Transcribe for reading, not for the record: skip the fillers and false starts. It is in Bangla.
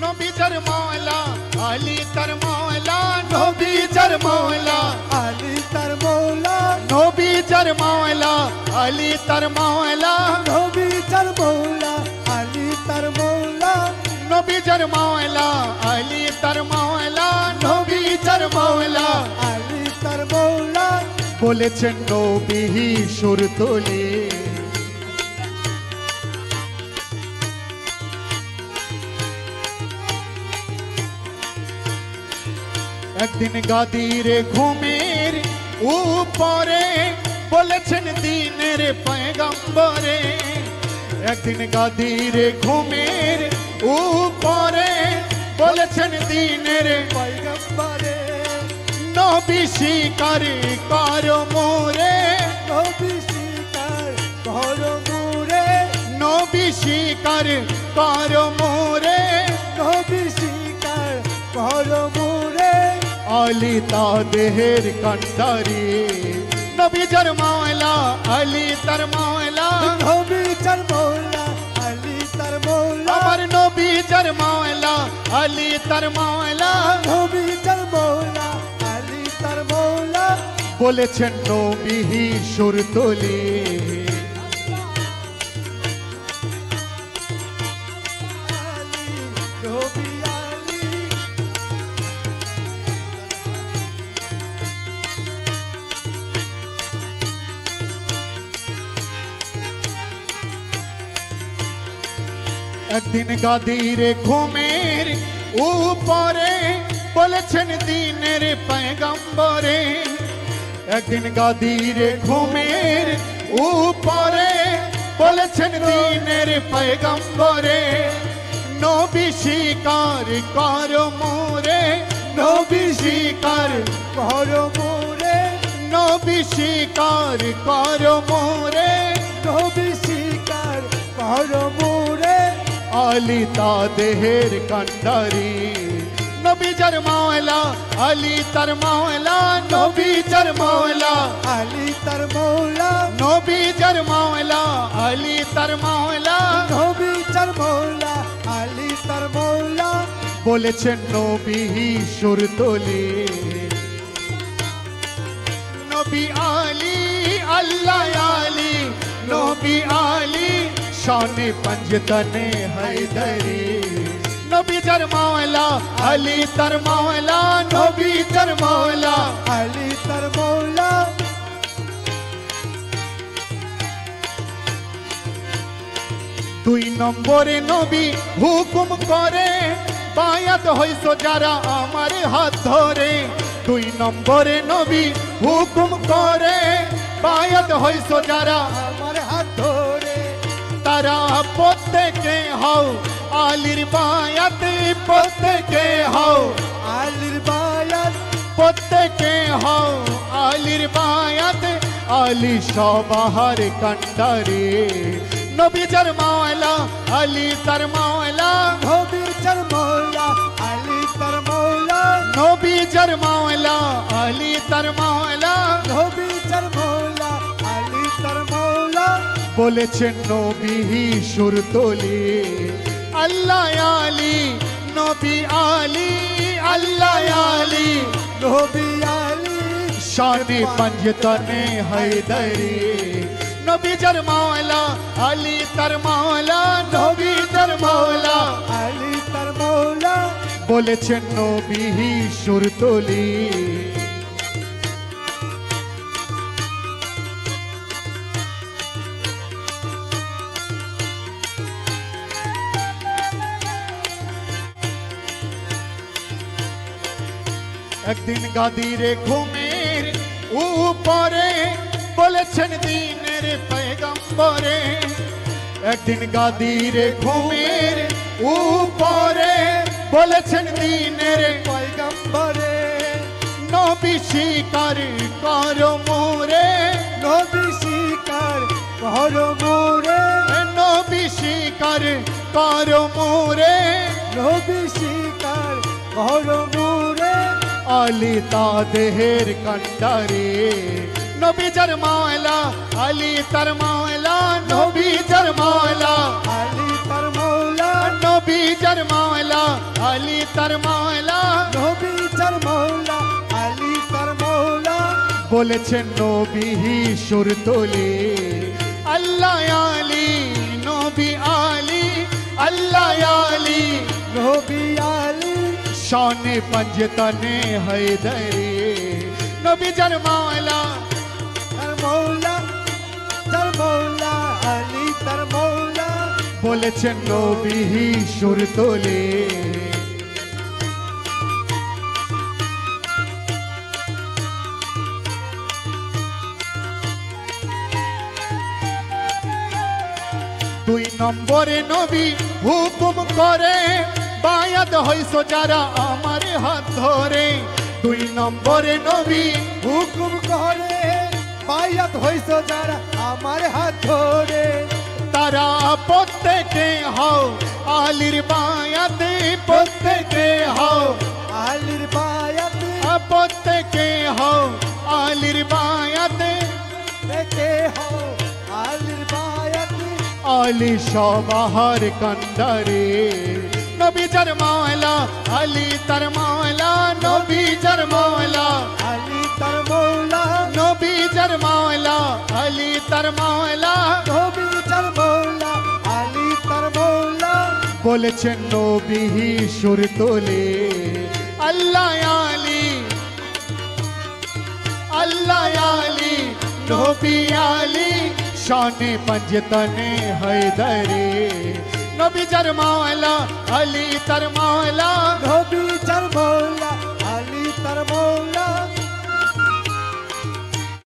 নবী যার মওলা আলী তার মওলা নবী যার মওলা আলী তার মওলা নবী যার মওলা আলী তার মওলা নবী যার মওলা আলী তার মওলা নবী যার মওলা আলী তার মওলা নবী যার মওলা আলী তার মওলা বলেছেন নবী সুর তোলে একদিন গাদির ঘুমের উপরে বলেছেন দিনের পয়গম্বরে একদিন গাদির ঘুমের উপরে বলেছেন দিনের পয়গম্বরে নবী স্বীকার করো মোরে নবী স্বীকার করো মোরে নবী স্বীকার করো মোরে নবী স্বীকার করো মোরে আলী তাদের কান্ডারি নবী যার মওলা আলী তার মওলা নবী যার মওলা আলী তার মওলা আমার নবী যার মওলা আলী তার মওলা নবী যার মওলা আলী তার মওলা বলেছেন নবী সুর তোলে আলী নবী আলী একদিন গাদির ঘুমের উপরে বলেছেন দিনের পয়গম্বরে একদিন গাদির ঘুমের উপরে বলেছেন দিনের পয়গম্বরে নবী স্বীকার করো মোরে নবী স্বীকার করো মোরে নবী স্বীকার করো মোরে নবী স্বীকার করো মোরে আলী তাদের কান্ডারি নবী যার মওলা আলী তার মওলা নবী যার মওলা আলী তার মওলা নবী যার মওলা আলী তার মওলা নবী যার মওলা আলী তার মওলা বলেছেন নবী সুর তোলে নবী আলী আল্লাহ আলী নবী আলী শানে पंजतने हैदरी नबी जर मौला अली तर मौला नबी जर मौला আলী তার মওলা দুই নম্বরে নবী হুকুম করে বায়াত হইছো যারা আমার হাত ধরে দুই নম্বরে নবী হুকুম করে বায়াত হইছো যারা আমার হাত ধরে তারা প্রত্যেকে হও আলীর বায়াত প্রত্যেকে হও আলীর বায়াত প্রত্যেকে হও আলীর বায়াত আলী সবাহার কান্ডারে নবী যার মওলা আলী তার মওলা নবী যার মওলা আলী তার মওলা নবী যার মওলা আলী তার মওলা নবী যার মওলা আলী তার মওলা বলেছেন নবী সুর তোলে আল্লাহ আলী নবী আলী আল্লাহ আলী নবী আলী शाने पंजतने हैदरी नबी जर मौला अली तर मौला नबी जर मौला আলী তার মওলা বলেছেন নবী সুর তোলে একদিন গাদিরে ঘুমের উপরে বলেছেন দিনের পয়গম্বরে একদিন গাদিরে ঘুমের উপরে বলেছেন দিনের পয়গম্বরে নবী স্বীকার করো মোরে নবী স্বীকার করো মোরে নবী স্বীকার করো মোরে নবী স্বীকার করো মোরে আলী তাদের কান্ডারে নবী যার মওলা আলী তার মওলা নবী যার মওলা আলী তার মওলা নবী যার মওলা মাওলা আলী তার মাওলা নবী যার মৌলা আলী তার মৌলা বলেছেন নবী সুর তোলে আল্লাহ আলী নবী আলী আল্লাহ আলী নবী আলী शाने पंजतने हैदरी नबी जर मौला তার মৌলা আলী তার মৌলা বলেছেন নবী সুর তোলে দুই নম্বরে নবী হুকুম করে বায়াত হইছো যারা আমার হাত ধরে দুই নম্বরে নবী হুকুম করে বায়াত হইছো যারা আমার হাত ধরে তারা প্রত্যেকে হও আলীর বায়াতে প্রত্যেকে হও আলীর বায়াত প্রত্যেকে হও আলীর বায়াতে দেখে হও আলীর বায়াত আলী সবাহার কান্ডারে নবী জর মাওলা আলী তার মাওলা নবী জর মাওলা আলী তার মৌলা নবী জর মাওলা আলী তার মাওলা নবী যার মৌলা আলী তার মৌলা বলেছেন নবী সুর তোলে আল্লাহ আলী আল্লাহ আলী নবী আলী শানে पंजतने हैदरी নবী জর মাওলা আলী তার মাওলা নবী যার মৌলা আলী তার মৌলা